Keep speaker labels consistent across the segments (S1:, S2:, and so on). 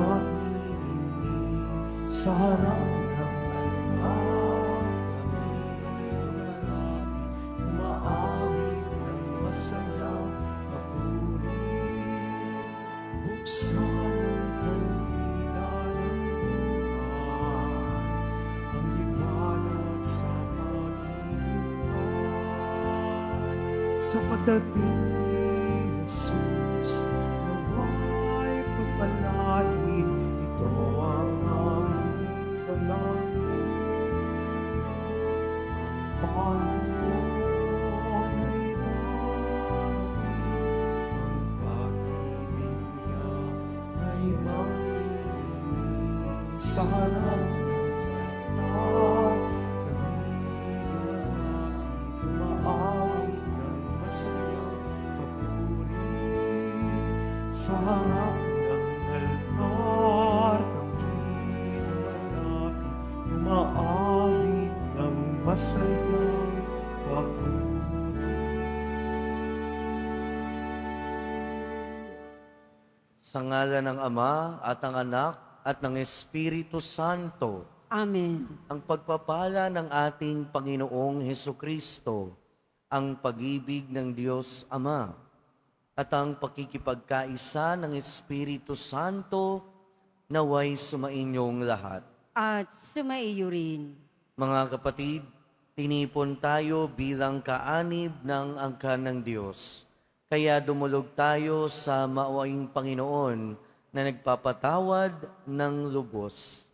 S1: magniningning sa harap ng altar. Kami lumalapit, umaawit ng masaya, papuri. Buksan ang kandila ng buhay, ang liwanag sa paghihintay. Sa pagdating ni Jesus, nawa'y pagpalain, ito ang aming dalangin. Ang Panginoon ay darating, ang pag-ibig niya ay manginginig sa harap ng altar. Kami lumalapit, umaawit ng masayang papuri. Sa harap ng altar, kami lumalapit, umaawit ng masayang papuri. Sa ngalan ng Ama at ng Anak at ng Espiritu Santo,
S2: Amen.
S1: ang pagpapala ng ating Panginoong Hesukristo, ang pag-ibig ng Diyos Ama, at ang pakikipagkaisa ng Espiritu Santo naway sumainyong lahat.
S2: At sumaiyo rin.
S1: Mga kapatid, tinipon tayo bilang kaanib ng angkan ng Diyos. Kaya dumulog tayo sa maawaing Panginoon na nagpapatawad ng lubos.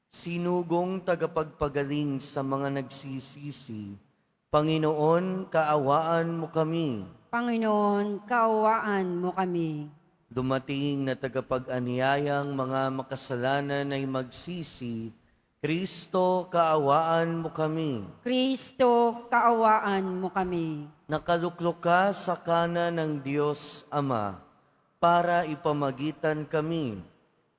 S1: Sinugong tagapagpagaling sa mga nagsisisi, Panginoon, kaawaan mo kami.
S2: Panginoon, kaawaan mo kami.
S1: Dumating na tagapag-aniyayang mga makasalanan ay magsisi, Kristo, kaawaan mo kami.
S2: Kristo, kaawaan mo kami.
S1: Nakaluklok ka sa kanan ng Diyos Ama para ipamagitan kami.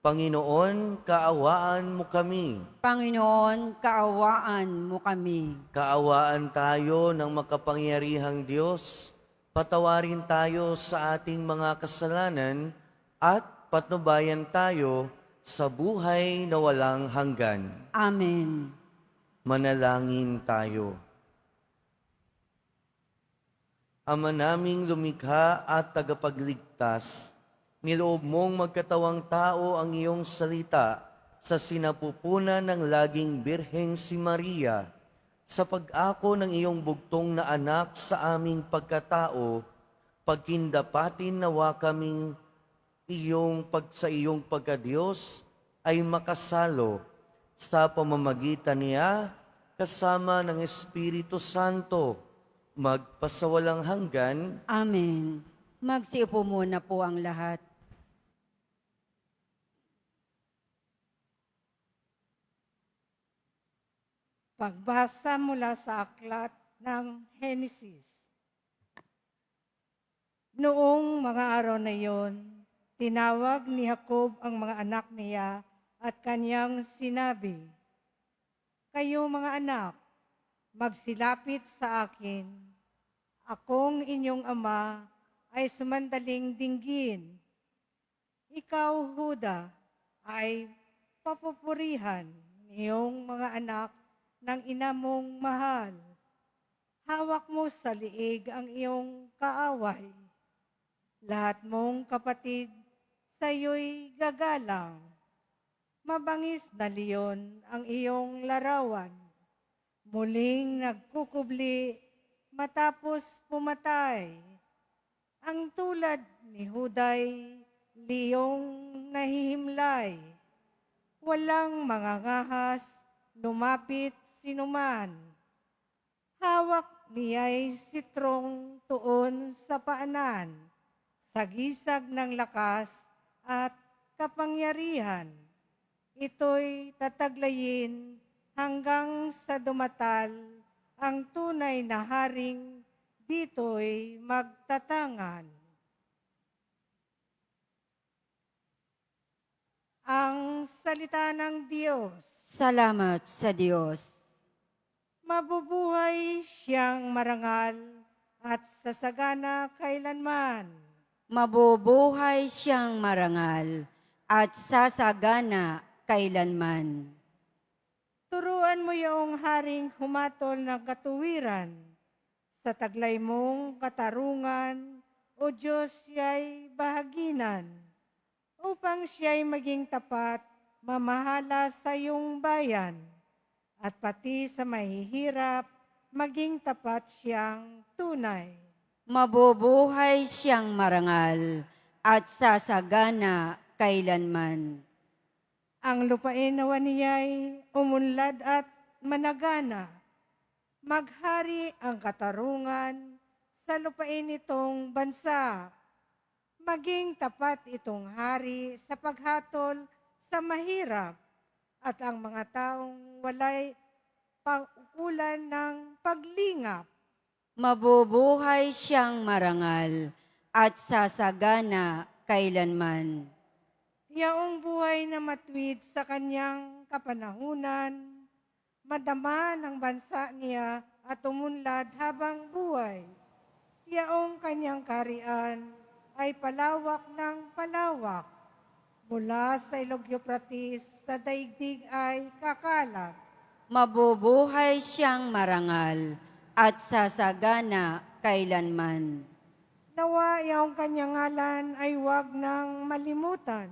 S1: Panginoon, kaawaan mo kami.
S2: Panginoon, kaawaan mo kami.
S1: Kaawaan tayo ng makapangyarihang Diyos. Patawarin tayo sa ating mga kasalanan at patnubayan tayo sa buhay na walang hanggan.
S2: Amen.
S1: Manalangin tayo. Ama naming lumikha at tagapagligtas, niloob mong magkatawang tao ang iyong salita sa sinapupunan ng laging Birheng si Maria, sa pag-ako ng iyong bugtong na anak sa aming pagkatao, pagkindapatin nawa kaming sa iyong pagkadiyos ay makasalo sa pamamagitan niya kasama ng Espiritu Santo, magpasawalang hanggan.
S2: Amen. Magsiupo muna po ang lahat.
S3: Pagbasa mula sa aklat ng Henesis. Noong mga araw na iyon, tinawag ni Jacob ang mga anak niya at kanyang sinabi, "Kayo mga anak, magsilapit sa akin. Akong inyong ama ay sumandaling dinggin. Ikaw, Huda, ay papupurihan niyong mga anak ng ina mong mahal. Hawak mo sa liig ang iyong kaaway. Lahat mong kapatid sa iyo'y gagalang. Mabangis na leon ang iyong larawan. Muling nagkukubli matapos pumatay. Ang tulad ni Huday, liyong nahihimlay. Walang mangangahas, lumapit sinuman. Hawak niya'y sitrong tuon sa paanan, sagisag ng lakas at kapangyarihan. Ito'y tataglayin hanggang sa dumatal, ang tunay na haring dito'y magtatangan. Ang salita ng Diyos.
S2: Salamat sa Diyos.
S3: Mabubuhay siyang marangal at sasagana kailanman.
S2: Mabubuhay siyang marangal at sasagana kailanman.
S3: Turuan mo yung haring humatol ng katuwiran. Sa taglay mong katarungan, O Diyos, siya'y bahaginan. Upang siya'y maging tapat, mamahala sa iyong bayan. At pati sa mahihirap, maging tapat siyang tunay.
S2: Mabubuhay siyang marangal at sasagana kailanman.
S3: Ang lupain nawa niya'y umunlad at managana. Maghari ang katarungan sa lupain itong bansa. Maging tapat itong hari sa paghatol sa mahirap at ang mga taong walay paukulan ng paglingap.
S2: Mabubuhay siyang marangal at sasagana kailanman.
S3: Yaong buhay na matwid sa kanyang kapanahunan, madama ng bansa niya at umunlad habang buhay. Yaong kanyang karian ay palawak ng palawak. Mula sa Ilog Euphrates sa daigdig ay kakalat.
S2: Mabubuhay siyang marangal at sasagana kailanman.
S3: Nawa yaong kanyang ngalan ay huwag nang malimutan.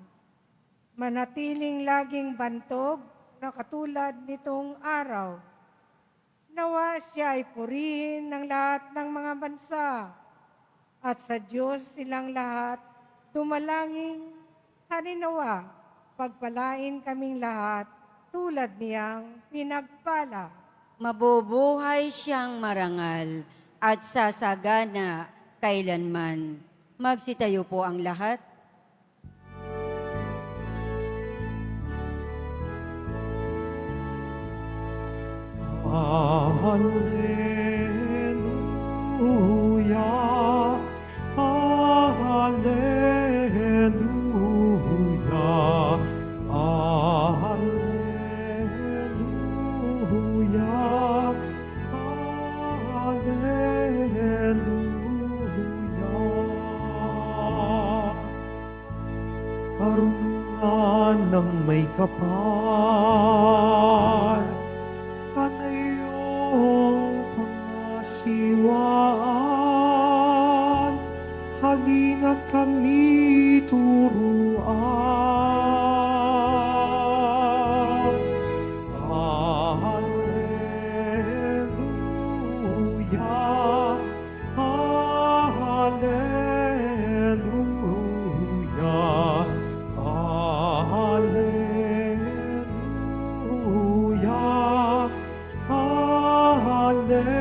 S3: Manatiling laging bantog na katulad nitong araw. Nawa siya ay purihin ng lahat ng mga bansa. At sa Diyos silang lahat, dumalangin, harinawa, pagpalain kaming lahat, tulad niyang pinagpala.
S2: Mabubuhay siyang marangal at sasagana kailanman. Magsitayo po ang lahat.
S4: Hallelujah, hallelujah, hallelujah, hallelujah. Karunungan ng may kapal, kanayong pangasiwaan, halina kami turuan. Hallelujah, hallelujah, hallelujah, hallelujah.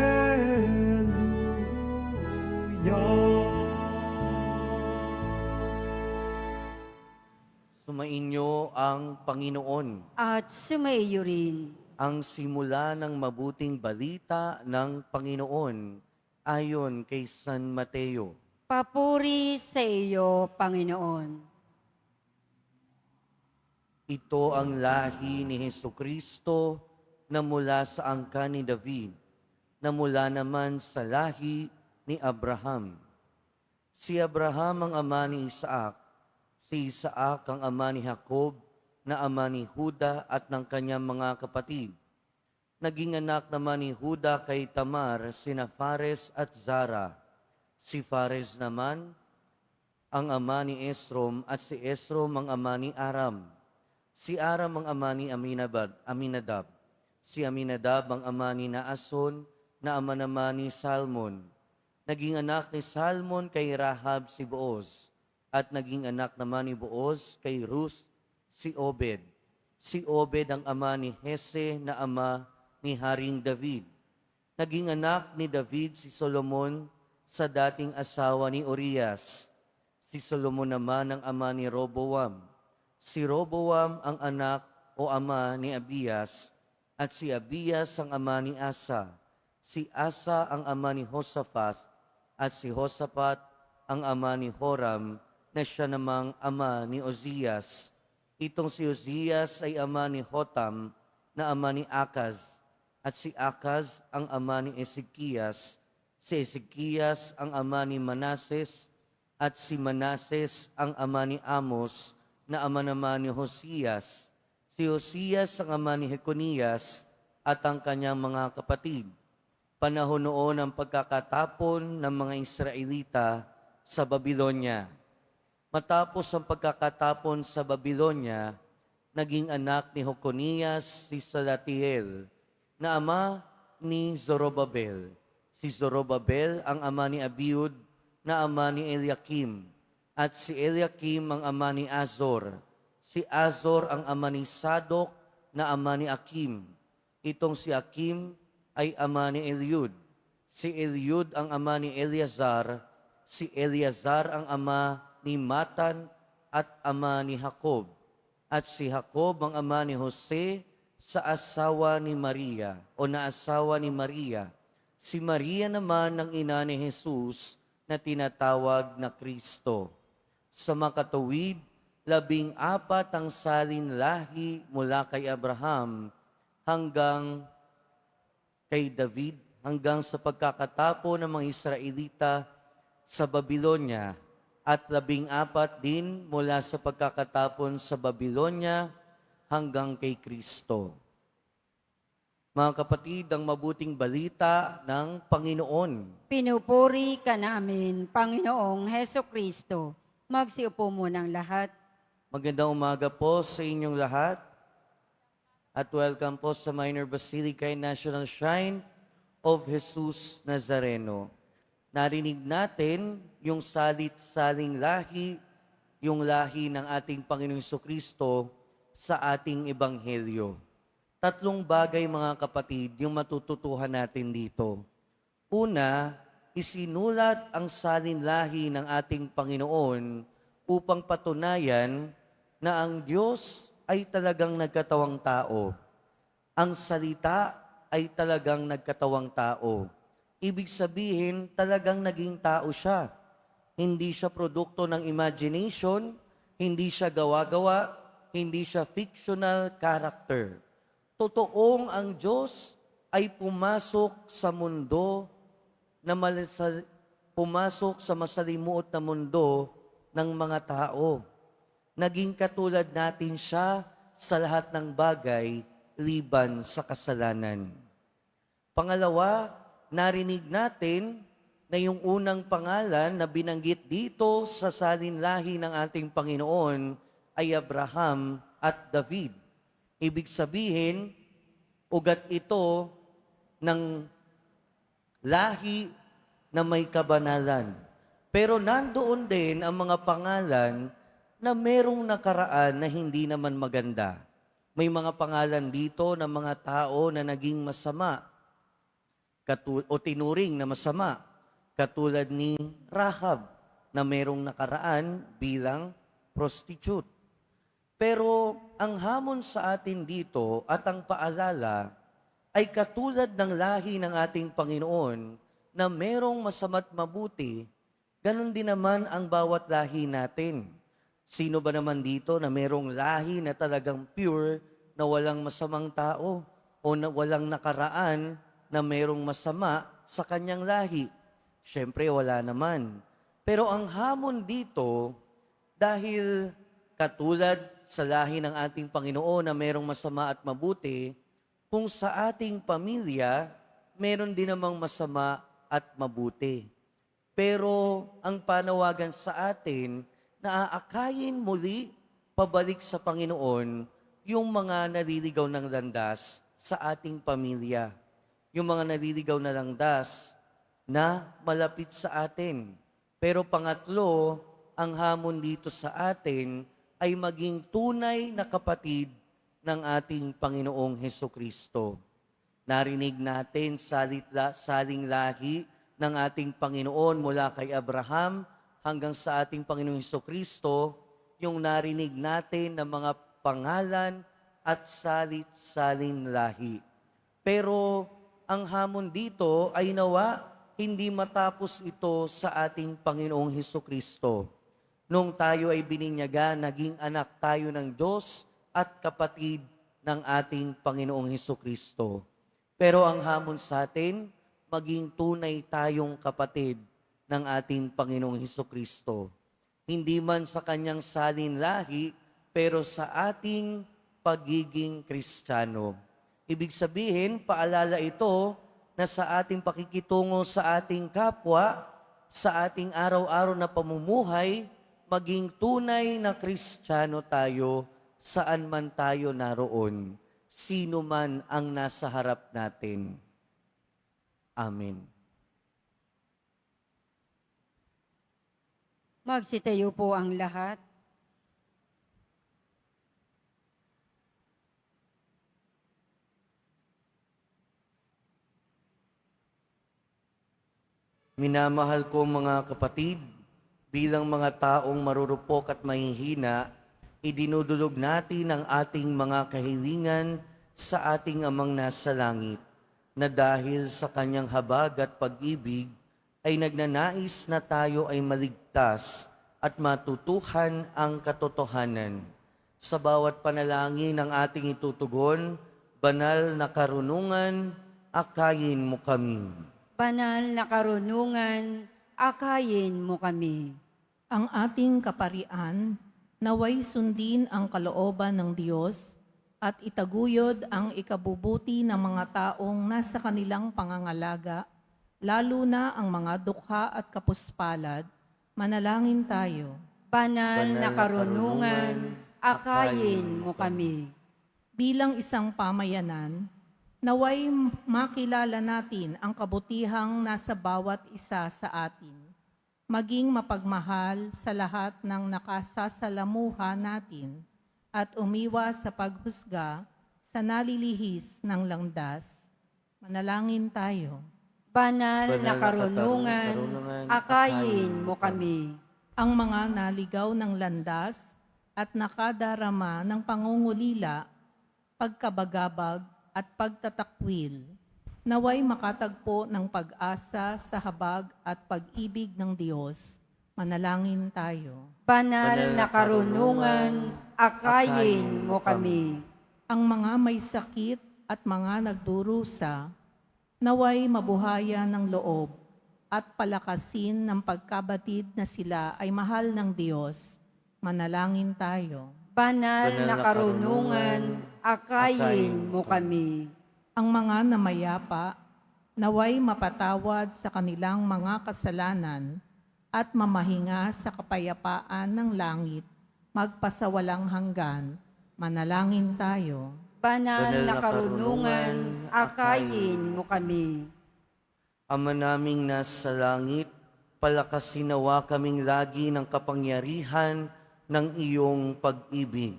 S1: Sumainyo ang Panginoon,
S2: At sumaiyo rin.
S1: ang simula ng mabuting balita ng Panginoon ayon kay San Mateo.
S2: Papuri sa iyo, Panginoon.
S1: Ito ang lahi ni Hesukristo na mula sa angkan ni David, na mula naman sa lahi ni Abraham. Si Abraham ang ama ni Isaac, si Isaac ang ama ni Jacob, na ama ni Juda at ng kanyang mga kapatid. Naging anak naman ni Juda kay Tamar sina Fares at Zara. Si Fares naman ang ama ni Esrom at si Esrom ang ama ni Aram. Si Aram ang ama ni Aminadab. Si Aminadab ang ama ni Naason, na ama naman ni Salmon. Naging anak ni Salmon kay Rahab si Booz, at naging anak naman ni Booz kay Ruth si Obed. Si Obed ang ama ni Hese, na ama ni Haring David. Naging anak ni David si Solomon sa dating asawa ni Urias. Si Solomon naman ang ama ni Roboam. Si Roboam ang anak o ama ni Abias, at si Abias ang ama ni Asa. Si Asa ang ama ni Josaphat, at si Josaphat ang ama ni Joram, na siya namang ama ni Ozias. Itong si Ozias ay ama ni Jotam, na ama ni Akaz. At si Akaz ang ama ni Ezekias. Si Ezekias ang ama ni Manases, at si Manases ang ama ni Amos, na ama naman ni Hosias, si Hosias ang ama ni Jeconias at ang kanyang mga kapatid. Panahon noon ang pagkakatapon ng mga Israelita sa Babylonia. Matapos ang pagkakatapon sa Babylonia, naging anak ni Jeconias si Salatiel, na ama ni Zorobabel. Si Zorobabel ang ama ni Abiud, na ama ni Eliakim, at si Eliakim ang ama ni Azor. Si Azor ang ama ni Sadok, na ama ni Akim. Itong si Akim ay ama ni Eliud. Si Eliud ang ama ni Eleazar. Si Eleazar ang ama ni Matan at ama ni Jacob. At si Jacob ang ama ni Jose sa asawa ni Maria o na asawa ni Maria. Si Maria naman ang ina ni Jesus na tinatawag na Kristo. Sa makatuwid, 14 ang salin lahi mula kay Abraham hanggang kay David, hanggang sa pagkakatapo ng mga Israelita sa Babylonia, at 14 din mula sa pagkakatapon sa Babylonia hanggang kay Kristo. Mga kapatid, ang mabuting balita ng Panginoon.
S2: Pinupuri ka namin, Panginoong Heso Kristo. Magsiupo muna ang lahat.
S1: Magandang umaga po sa inyong lahat. At welcome po sa Minor Basilica and National Shrine of Jesus Nazareno. Narinig natin yung salit-saling lahi, yung lahi ng ating Panginoong Jesucristo sa ating Ebanghelyo. 3 bagay, mga kapatid, yung matututuhan natin dito. Una, isinulat ang salinlahi ng ating Panginoon upang patunayan na ang Diyos ay talagang nagkatawang tao. Ang salita ay talagang nagkatawang tao. Ibig sabihin, talagang naging tao siya. Hindi siya produkto ng imagination, hindi siya gawa-gawa, hindi siya fictional character. Totoong ang Diyos ay pumasok sa mundo pumasok sa masalimuot na mundo ng mga tao. Naging katulad natin siya sa lahat ng bagay liban sa kasalanan. Pangalawa, narinig natin na yung unang pangalan na binanggit dito sa salinlahi ng ating Panginoon ay Abraham at David. Ibig sabihin, ugat ito ng lahi na may kabanalan. Pero nandoon din ang mga pangalan na merong nakaraan na hindi naman maganda. May mga pangalan dito ng mga tao na naging masama o tinuring na masama, katulad ni Rahab na merong nakaraan bilang prostitute. Pero ang hamon sa atin dito at ang paalala ay katulad ng lahi ng ating Panginoon na merong masama't mabuti, ganun din naman ang bawat lahi natin. Sino ba naman dito na merong lahi na talagang pure, na walang masamang tao o na walang nakaraan na merong masama sa kanyang lahi? Siyempre wala naman. Pero ang hamon dito, dahil katulad sa lahi ng ating Panginoon na merong masama at mabuti, kung sa ating pamilya, meron din namang masama at mabuti. Pero ang panawagan sa atin na aakayin muli pabalik sa Panginoon yung mga naliligaw ng landas sa ating pamilya. Yung mga naliligaw na landas na malapit sa atin. Pero pangatlo, ang hamon dito sa atin ay maging tunay na kapatid ng ating Panginoong Hesukristo. Narinig natin saling lahi ng ating Panginoon mula kay Abraham hanggang sa ating Panginoong Hesukristo, yung narinig natin ng mga pangalan at salit-saling lahi. Pero ang hamon dito ay nawa hindi matapos ito sa ating Panginoong Hesukristo. Nung tayo ay bininyaga, naging anak tayo ng Diyos at kapatid ng ating Panginoong Hesukristo. Pero ang hamon sa atin, maging tunay tayong kapatid ng ating Panginoong Hesukristo. Hindi man sa kanyang salinlahi, pero sa ating pagiging Kristiyano. Ibig sabihin, paalala ito na sa ating pakikitungo sa ating kapwa, sa ating araw-araw na pamumuhay, maging tunay na Kristiyano tayo saan man tayo naroon, sino man ang nasa harap natin. Amen.
S2: Magsitayo po ang lahat.
S1: Minamahal ko mga kapatid, bilang mga taong marurupok at mahihina, idinudulog natin ang ating mga kahilingan sa ating Amang nasa langit, na dahil sa kanyang habag at pag-ibig, ay nagnanais na tayo ay maligtas at matutuhan ang katotohanan. Sa bawat panalangin ng ating itutugon, banal na karunungan, akayin mo kami.
S2: Banal na karunungan, akayin mo kami.
S5: Ang ating kaparian, naway sundin ang kalooban ng Diyos at itaguyod ang ikabubuti ng mga taong nasa kanilang pangangalaga, lalo na ang mga dukha at kapuspalad. Manalangin tayo.
S2: Banal na karunungan, akayin mo kami.
S5: Bilang isang pamayanan, naway makilala natin ang kabutihang nasa bawat isa sa atin, maging mapagmahal sa lahat ng nakasasalamuha natin at umiwas sa paghusga sa nalilihis ng landas. Manalangin tayo.
S2: Banal na karunungan, akayin mo kami.
S5: Ang mga naligaw ng landas at nakadarama ng pangungulila, pagkabagabag at pagtatakwil, naway makatagpo ng pag-asa sa habag at pag-ibig ng Diyos. Manalangin tayo.
S2: Banal na karunungan, akayin mo kami.
S5: Ang mga may sakit at mga nagdurusa, naway mabuhayan ng loob at palakasin ng pagkabatid na sila ay mahal ng Diyos. Manalangin tayo.
S2: Banal na karunungan, akayin mo kami.
S5: Ang mga namayapa, naway mapatawad sa kanilang mga kasalanan at mamahinga sa kapayapaan ng langit, magpasawalang hanggan. Manalangin tayo.
S2: Banal na karunungan, akayin mo kami.
S1: Ama naming nasa langit, palakasin nawa kaming lagi ng kapangyarihan ng iyong pag-ibig.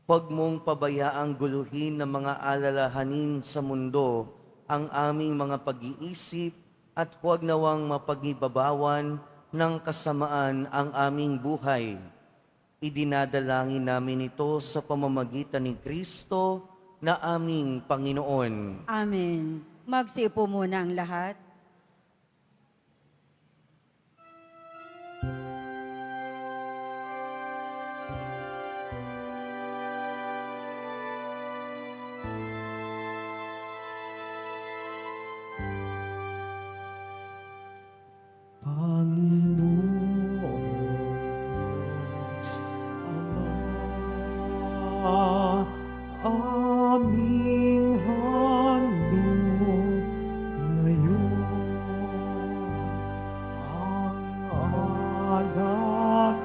S1: Huwag mong pabayaang guluhin ng mga alalahanin sa mundo ang aming mga pag-iisip at huwag nawang mapag-ibabawan ng kasamaan ang aming buhay. Idinadalangin namin ito sa pamamagitan ni Kristo na aming Panginoon.
S2: Amen. Magsiupo muna ang lahat.
S4: Panginoon Diyos, Ama, aming handog ngayon ang alak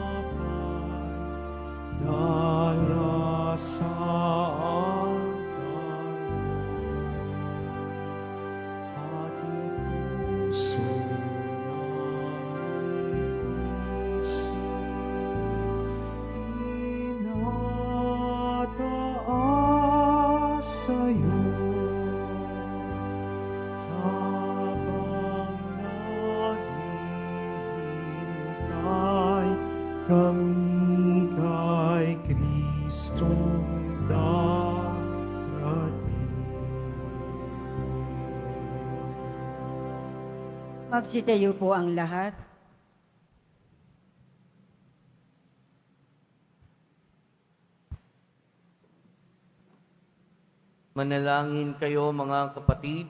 S4: at dala sa altar. Puso namin tinataas sa'yo habang naghihintay kami kay Kristong darating.
S2: Magsitayo po ang lahat.
S1: Manalangin kayo mga kapatid,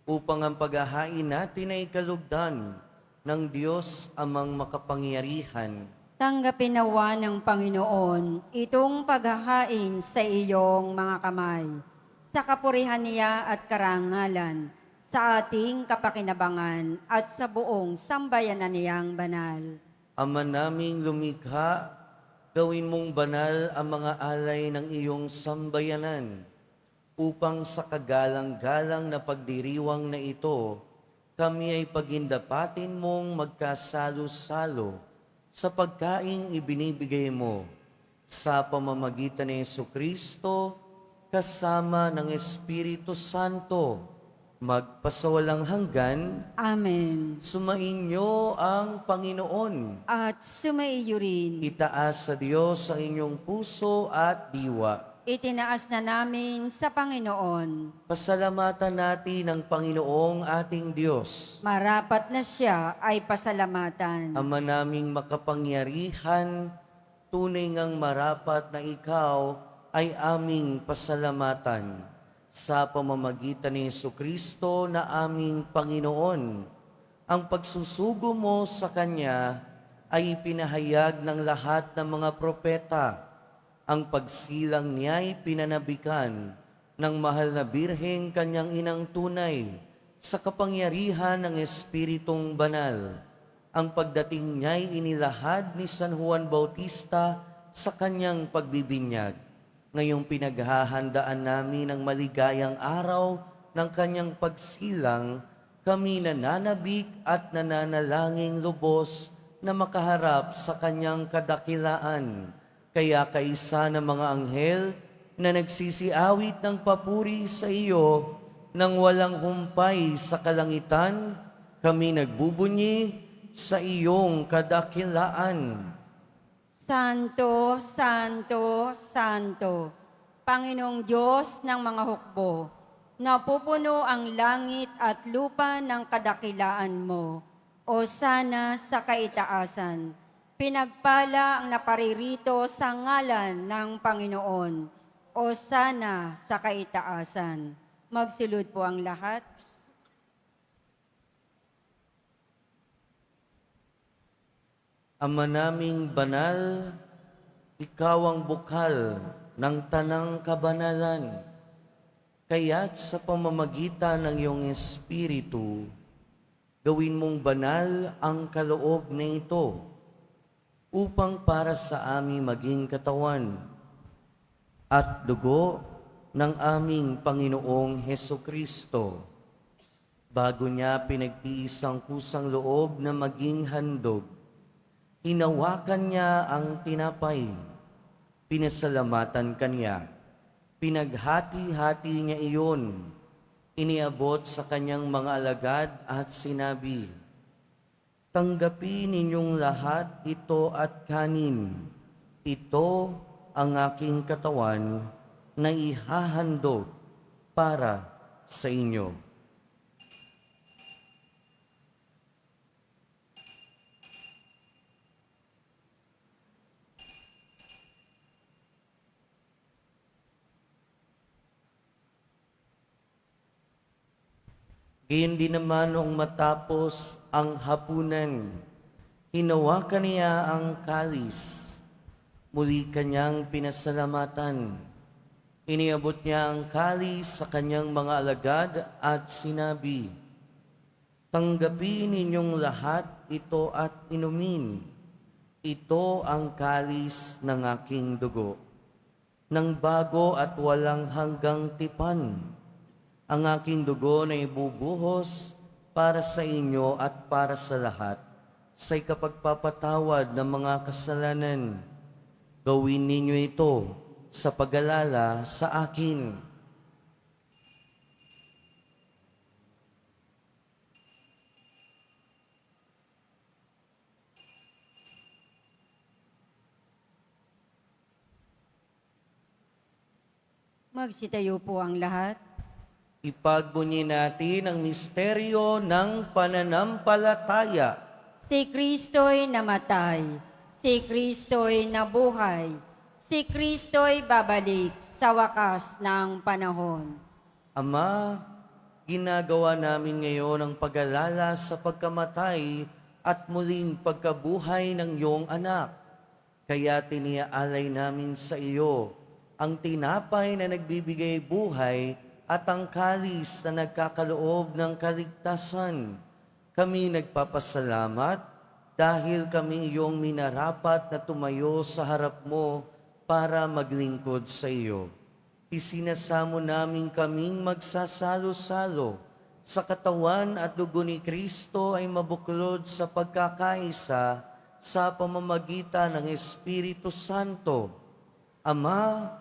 S1: upang ang paghahain natin ay kalugdan ng Diyos amang makapangyarihan.
S2: Tanggapin nawa ng Panginoon itong paghahain sa iyong mga kamay, sa kapurihan niya at karangalan, sa ating kapakinabangan at sa buong sambayanan niyang banal.
S1: Ama naming lumikha, gawin mong banal ang mga alay ng iyong sambayanan, upang sa kagalang-galang na pagdiriwang na ito, kami ay pagindapatin mong magkasalo-salo sa pagkaing ibinibigay mo sa pamamagitan ni Jesucristo kasama ng Espiritu Santo, magpasawalang hanggan.
S2: Amen.
S1: Sumainyo ang Panginoon.
S2: At sumaiyo rin.
S1: Itaas sa Diyos ang inyong puso at diwa.
S2: Itinaas na namin sa Panginoon.
S1: Pasalamatan natin ang Panginoong ating Diyos.
S2: Marapat na siya ay pasalamatan.
S1: Ama naming makapangyarihan, tunay ngang marapat na ikaw ay aming pasalamatan sa pamamagitan ni Jesucristo na aming Panginoon. Ang pagsusugo mo sa Kanya ay pinahayag ng lahat ng mga propeta. Ang pagsilang niya'y pinanabikan ng mahal na birheng kanyang inang tunay sa kapangyarihan ng Espiritong Banal. Ang pagdating niya'y inilahad ni San Juan Bautista sa kanyang pagbibinyag. Ngayong pinaghahandaan namin ang maligayang araw ng kanyang pagsilang, kami nananabik at nananalangin lubos na makaharap sa kanyang kadakilaan. Kaya kaisa ng mga anghel na nagsisiawit ng papuri sa iyo nang walang humpay sa kalangitan, kami nagbubunyi sa iyong kadakilaan.
S2: Santo, Santo, Santo, Panginoong Diyos ng mga hukbo, napupuno ang langit at lupa ng kadakilaan mo, o sana sa kaitaasan. Pinagpala ang naparirito sa ngalan ng Panginoon, o sana sa kaitaasan. Magsilud po ang lahat.
S1: Ama naming banal, ikaw ang bukal ng tanang kabanalan. Kaya't sa pamamagitan ng iyong Espiritu, gawin mong banal ang kaloob na ito, upang para sa aming maging katawan at dugo ng aming Panginoong Hesukristo. Bago niya pinagtiis ang kusang loob na maging handog, hinawakan niya ang tinapay, pinasalamatan kanya, pinaghati-hati niya iyon, iniabot sa kanyang mga alagad at sinabi, "Tanggapin ninyong lahat ito at kanin. Ito ang aking katawan na ihahandog para sa inyo." Gayon din naman noong matapos ang hapunan, hinawakan niya ang kalis. Muli kanyang pinasalamatan. Iniabot niya ang kalis sa kanyang mga alagad at sinabi, "Tanggapin ninyong lahat ito at inumin. Ito ang kalis ng aking dugo, ng bago at walang hanggang tipan. Ang aking dugo na ibubuhos para sa inyo at para sa lahat, sa ikapagpapatawad ng mga kasalanan. Gawin ninyo ito sa pag-alala sa akin."
S2: Magsitayo po ang lahat.
S1: Ipagbunyi natin ang misteryo ng pananampalataya.
S2: Si Kristo'y namatay, si Kristo'y nabuhay, si Kristo'y babalik sa wakas ng panahon.
S1: Ama, ginagawa namin ngayon ang pag-alala sa pagkamatay at muling pagkabuhay ng iyong anak. Kaya tiniaalay namin sa iyo ang tinapay na nagbibigay buhay at ang kalis na nagkakaloob ng kaligtasan. Kami nagpapasalamat dahil kami iyong minarapat na tumayo sa harap mo para maglingkod sa iyo. Isinasamo namin kaming magsasalo-salo sa katawan at dugo ni Kristo ay mabuklod sa pagkakaisa sa pamamagitan ng Espiritu Santo. Ama,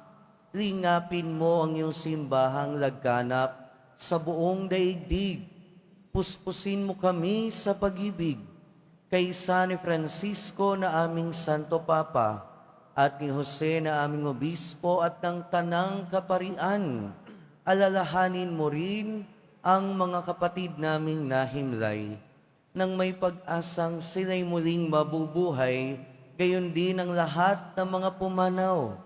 S1: lingapin mo ang iyong simbahang laganap sa buong daigdig. Puspusin mo kami sa pag-ibig kay San Francisco na aming Santo Papa at ni Jose na aming Obispo at ng Tanang Kaparian. Alalahanin mo rin ang mga kapatid naming nahimlay nang may pag-asang sila'y muling mabubuhay, gayon din ang lahat ng mga pumanaw.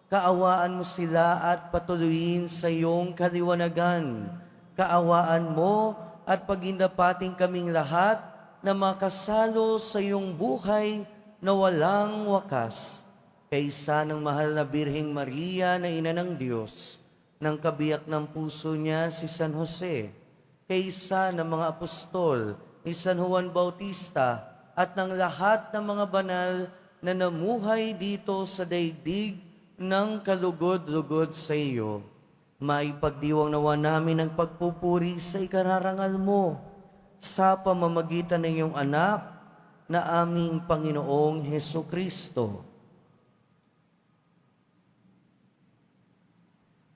S1: Kaawaan mo sila at patuloyin sa iyong kaliwanagan. Kaawaan mo at pagindapating kaming lahat na makasalo sa iyong buhay na walang wakas. Kaysa ng mahal na Birheng Maria na Ina ng Diyos, ng kabiyak ng puso niya si San Jose, kaysa ng mga apostol ni San Juan Bautista at ng lahat ng mga banal na namuhay dito sa daigdig ng kalugod-lugod sa iyo. Maipagdiwang nawa namin ang pagpupuri sa ikararangal mo sa pamamagitan ng iyong anak na aming Panginoong Heso Kristo.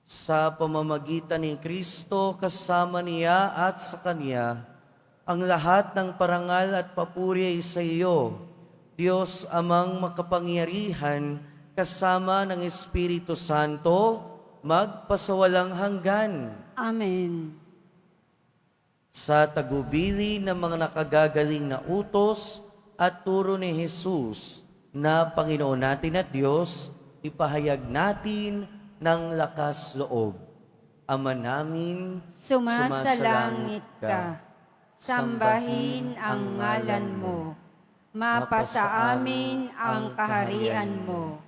S1: Sa pamamagitan ni Kristo, kasama niya at sa Kanya, ang lahat ng parangal at papuri ay sa iyo, Diyos amang makapangyarihan, kasama ng Espiritu Santo, magpasawalang hanggan.
S2: Amen.
S1: Sa tagubili ng mga nakagagaling na utos at turo ni Jesus na Panginoon natin at Diyos, ipahayag natin ng lakas loob. Ama namin,
S2: Sumasalangit ka, sambahin ang ngalan mo, mapasa amin ang kaharian mo,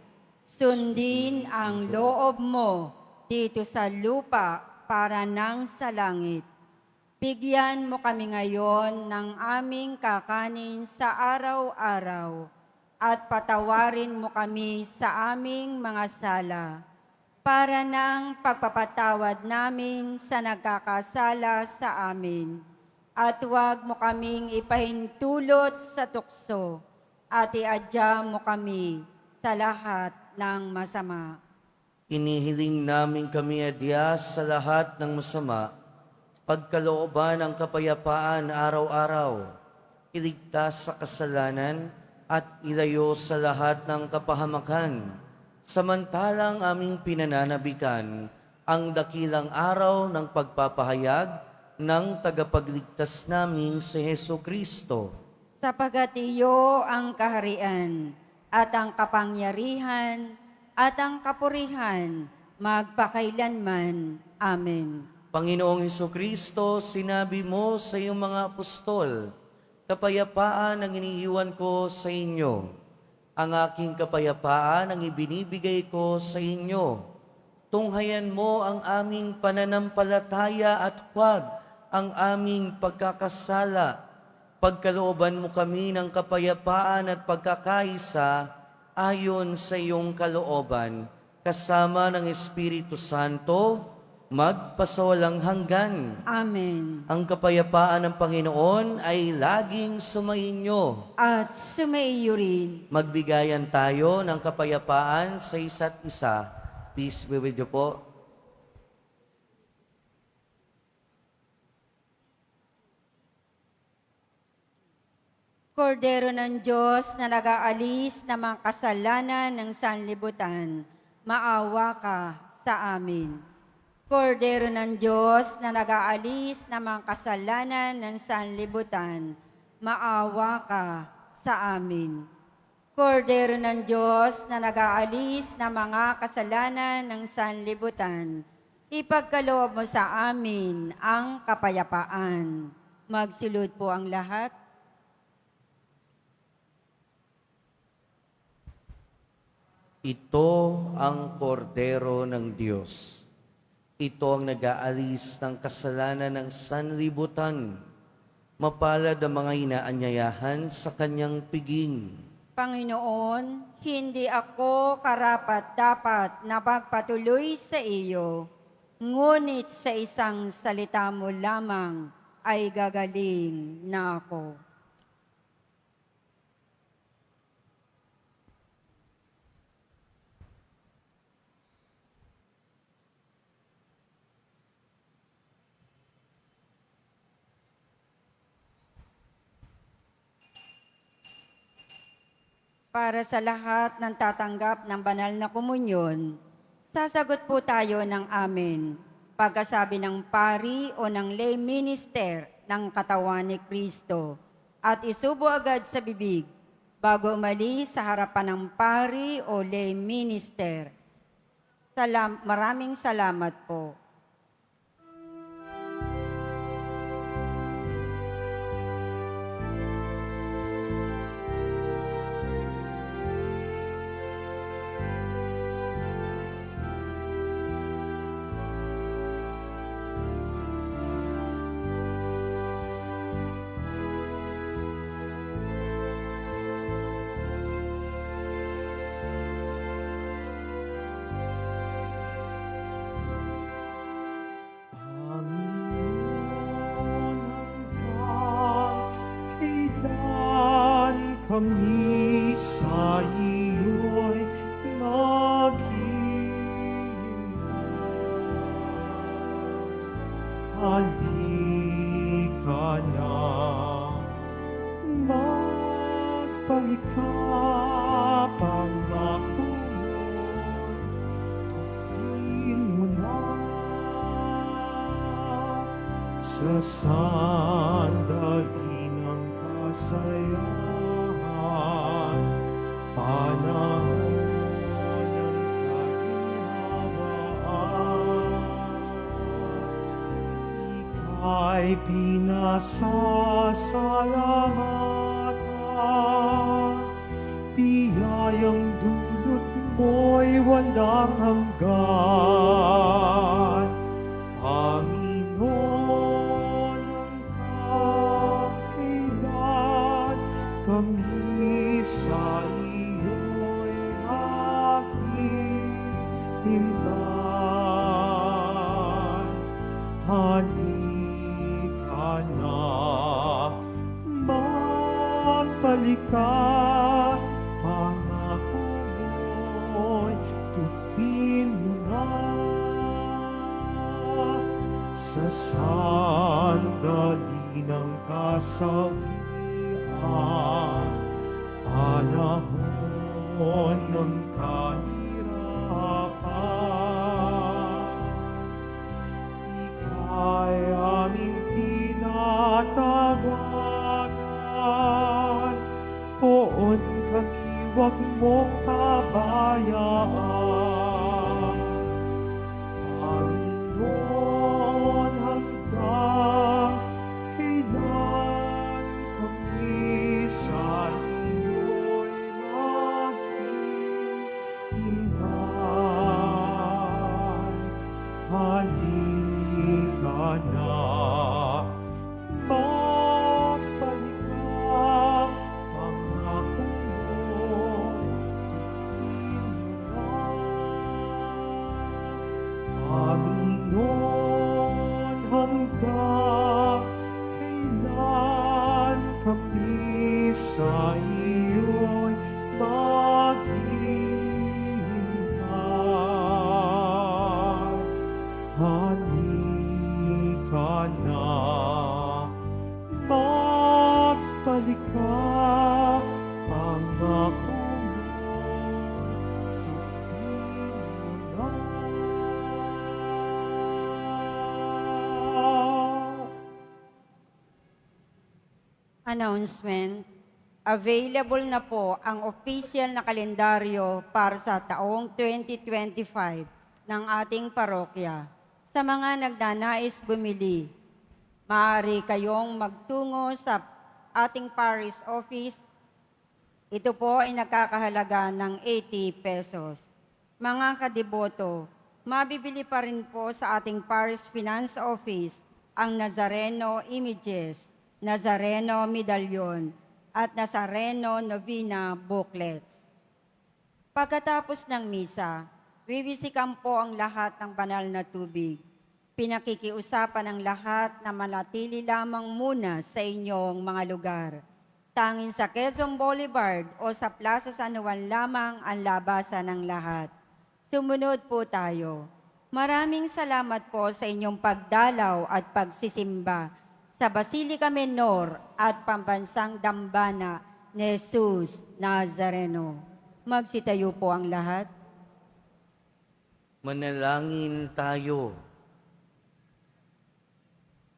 S2: sundin ang loob mo dito sa lupa para nang sa langit. Bigyan mo kami ngayon ng aming kakanin sa araw-araw at patawarin mo kami sa aming mga sala para ng pagpapatawad namin sa nagkakasala sa amin. At huwag mo kaming ipahintulot sa tukso at iadya mo kami sa lahat ng masama.
S1: inihiling namin kami adya sa lahat ng masama, pagkalooban ng kapayapaan araw-araw, iligtas sa kasalanan at ilayo sa lahat ng kapahamakan. Samantalang aming pinananabikan ang dakilang araw ng pagpapahayag ng tagapagligtas naming si Heso Kristo.
S2: Sapagat iyo ang kaharian at ang kapangyarihan at ang kapurihan magpakailanman. Amen.
S1: Panginoong Heso Kristo, sinabi mo sa iyong mga apostol, kapayapaan ang iniiwan ko sa inyo. Ang aking kapayapaan ang ibinibigay ko sa inyo. Tunghayan mo ang aming pananampalataya at huwag ang aming pagkakasala. Pagkalooban mo kami ng kapayapaan at pagkakaisa ayon sa iyong kalooban, kasama ng Espiritu Santo, magpasawalang hanggan.
S2: Amen.
S1: Ang kapayapaan ng Panginoon ay laging sumainyo.
S2: At sumaiyo rin.
S1: Magbigayan tayo ng kapayapaan sa isa't isa. Peace be with you po.
S2: Kordero ng Diyos na nag-aalis ng mga kasalanan ng sanlibutan, maawa ka sa amin. Kordero ng Diyos na nag-aalis ng mga kasalanan ng sanlibutan, maawa ka sa amin. Kordero ng Diyos na nag-aalis ng mga kasalanan ng sanlibutan, Ipagkaloob mo sa amin ang kapayapaan. Magsilud po ang lahat.
S1: Ito ang kordero ng Diyos. Ito ang nag-aalis ng kasalanan ng sanlibutan. Mapalad ang mga inaanyayahan sa kanyang piging.
S2: Panginoon, hindi ako karapat-dapat na magpatuloy sa iyo, ngunit sa isang salita mo lamang ay gagaling na ako. Para sa lahat ng tatanggap ng banal na komunyon, sasagot po tayo ng amen. Pagkasabi ng pari o ng lay minister ng katawan ni Kristo at isubo agad sa bibig bago umalis sa harapan ng pari o lay minister. Maraming salamat po.
S4: Panginoon, hanggang kailan kami sa iyo'y maghihintay. Halika na, magbalik ka, pangako mo'y tuguin mo na. Sa sandali ng kasayahan, panahon ng kaginhawaan, ika'y pinasasalamatan, biyayang dulot mo'y walang hanggan. Panginoon, hanggang kailan kami sa iyo'y maghihintay. Halika na, magbalik ka, pangako mo'y tutin mo na. Sa sandali ng kasawian, panahon ng kahirapan, ika'y aming tinatawagan. Poon kami, huwag mong pabayaan. Panginoon, hanggang kailan kami sa iyo'y maghihintay. Halika na, magbalik ka, pangako mo'y tuguin mo na. Panginoon, hanggang kailan kami sa iyo'y maghihintay. Halika na, magbalik ka, pangako mo'y tuguin mo na.
S2: Announcement. Available na po ang official na kalendaryo para sa taong 2025 ng ating parokya. Sa mga nagnanais bumili, maaari kayong magtungo sa ating parish office. Ito po ay nakakahalaga ng 80 pesos. Mga kadiboto, mabibili pa rin po sa ating parish finance office ang Nazareno Images, Nazareno Medallion, at Nazareno Novena Booklets. Pagkatapos ng misa, wiwisikan po ang lahat ng banal na tubig. Pinakikiusapan ng lahat na manatili lamang muna sa inyong mga lugar. Tanging sa Quezon Boulevard o sa Plaza San Juan lamang ang labasan ng lahat. Sumunod po tayo. Maraming salamat po sa inyong pagdalaw at pagsisimba sa Basilica Menor at Pambansang Dambana ni Jesus Nazareno. Magsitayo po ang lahat.
S1: Manalangin tayo.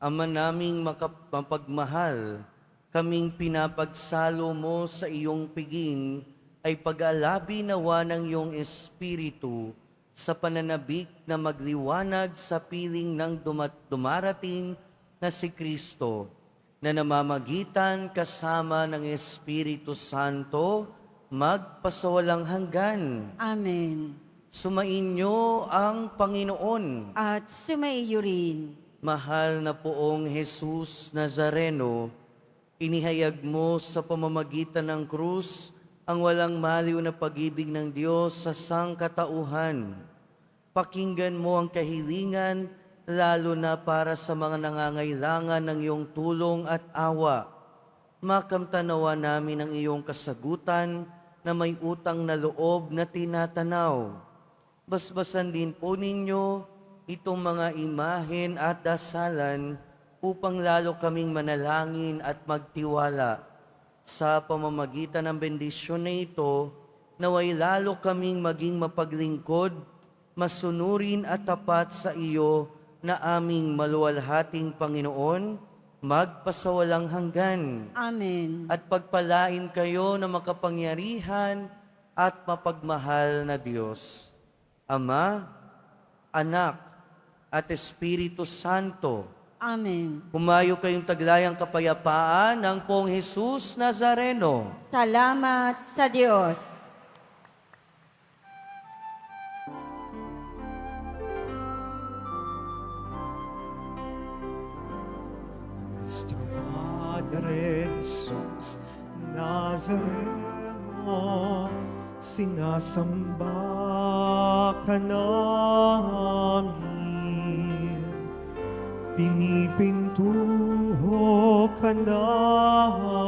S1: Ama naming mapagmahal, kaming pinapagsalo mo sa iyong piging ay pag-alabi nawa ng iyong Espiritu sa pananabik na magliwanag sa piling ng dumarating na si Kristo na namamagitan kasama ng Espiritu Santo magpasawalang hanggan.
S2: Amen.
S1: Sumainyo ang Panginoon.
S2: At sumaiyo rin.
S1: Mahal na poong Jesus Nazareno, inihayag mo sa pamamagitan ng krus ang walang maliw na pag-ibig ng Diyos sa sangkatauhan. Pakinggan mo ang kahilingan, lalo na para sa mga nangangailangan ng iyong tulong at awa. Makamtanawa namin ang iyong kasagutan na may utang na loob na tinatanaw. Basbasan din po ninyo itong mga imahen at dasalan upang lalo kaming manalangin at magtiwala. Sa pamamagitan ng bendisyon na ito, naway lalo kaming maging mapaglingkod, masunurin at tapat sa iyo na aming maluwalhating Panginoon, magpasawalang hanggan.
S2: Amen.
S1: At pagpalain kayo na makapangyarihan at mapagmahal na Diyos, Ama, Anak, at Espiritu Santo.
S2: Amen.
S1: Humayo kayong taglayang kapayapaan ng Poong Jesus Nazareno.
S2: Salamat sa Diyos.
S4: Nuestro Padre Jesus Nazareno, sinasamba ka namin, pinipintuho ka namin,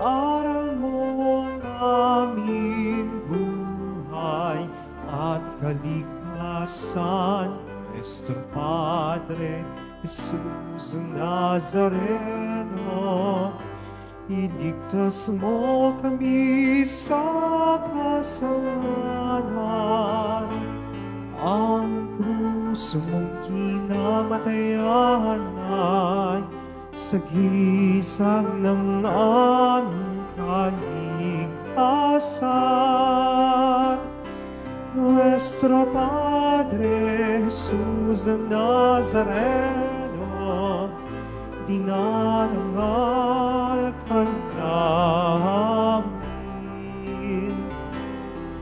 S4: aral mo namin buhay at kaligtasan. Nuestro Padre Jesus Nazareno, iligtas mo kami sa kasalanan. Ang krus mong kinamatayan ay sagisag ng aming kaligtasan. Nuestro Padre Jesus Nazareno, dinarangal ka namin.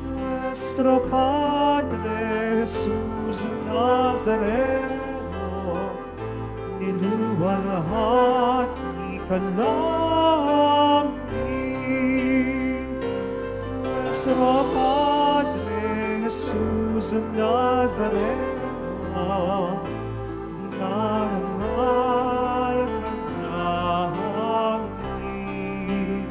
S4: Nuestro Padre Jesus Nazareno, niluwalhati ka namin. Nuestro Padre Jesus Nazareno, dinarangal ka namin.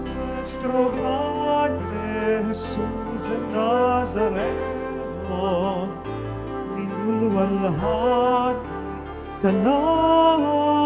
S4: Nuestro Padre Jesus Nazareno, linuluwalhati ka namin.